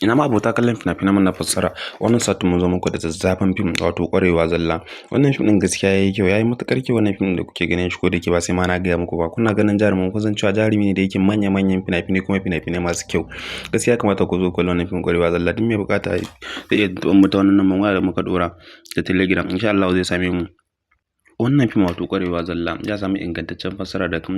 Ina ma abota kallon fina-finan na fassara wannan satin mun zo muku da zazzafan fim wato ƙwarewa zalla. Wannan fim ɗin gaskiya yayi kyau, yayi matuƙar kyau wannan fim da kuke ganin shi ko da ke ba sai ma na gaya muku ba. Kuna ganin jarumin ku san cewa jarumi ne da yake manya-manyan fina-finai kuma fina-finai masu kyau. Gaskiya kamata ku zo ku kalli wannan fim ƙwarewa zalla. Duk mai buƙata zai iya tuntuɓar mu ta wannan lambar da muka ɗora ta Telegram. Insha Allah zai same mu. Wannan fim wato ƙwarewa zalla ya samu ingantaccen fassara daga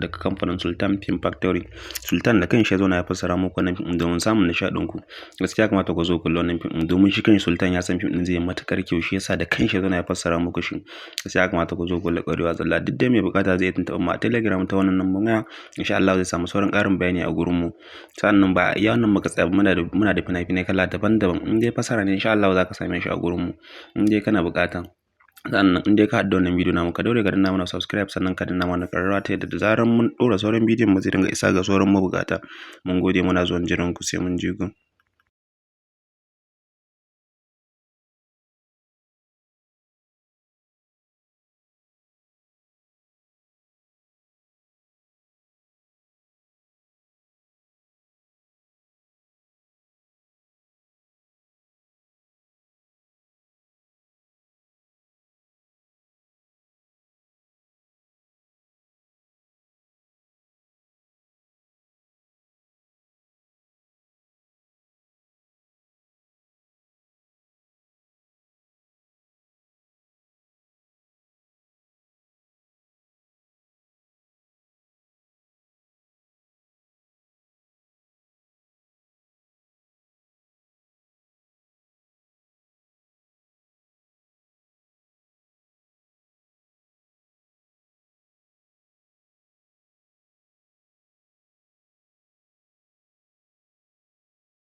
kamfanin Sultan Film Factory. Sultan da kanshi ya zo ya fassara muku wannan fim domin samun nishaɗin ku. Gaskiya kamata ku zo ku kalli wannan fim domin shi kanshi Sultan ya san fim ɗin zai yi matuƙar kyau, shi yasa da kanshi ya zo ya fassara muku shi. Gaskiya kamata ku zo ku kalli ƙwarewa zalla. Duk dai mai buƙata zai iya tuntuɓar mu a Telegram ta wannan lambar. Insha Allah zai samu sauran ƙarin bayani a gurin mu. Sa'annan ba iya wannan muka tsaya muna da fina-finai kala daban-daban. In dai fassara ne insha Allah za ka same shi a gurin mu. In dai kana buƙata. Sannan in dai ka haɗa wannan bidiyo namu ka daure ka danna mana subscribe sannan ka danna mana ƙararrawa ta yadda da zarar mun ɗora sauran bidiyon mu zai dinga isa ga sauran mabukata. Mun gode muna zuwan jiran ku sai mun ji ku.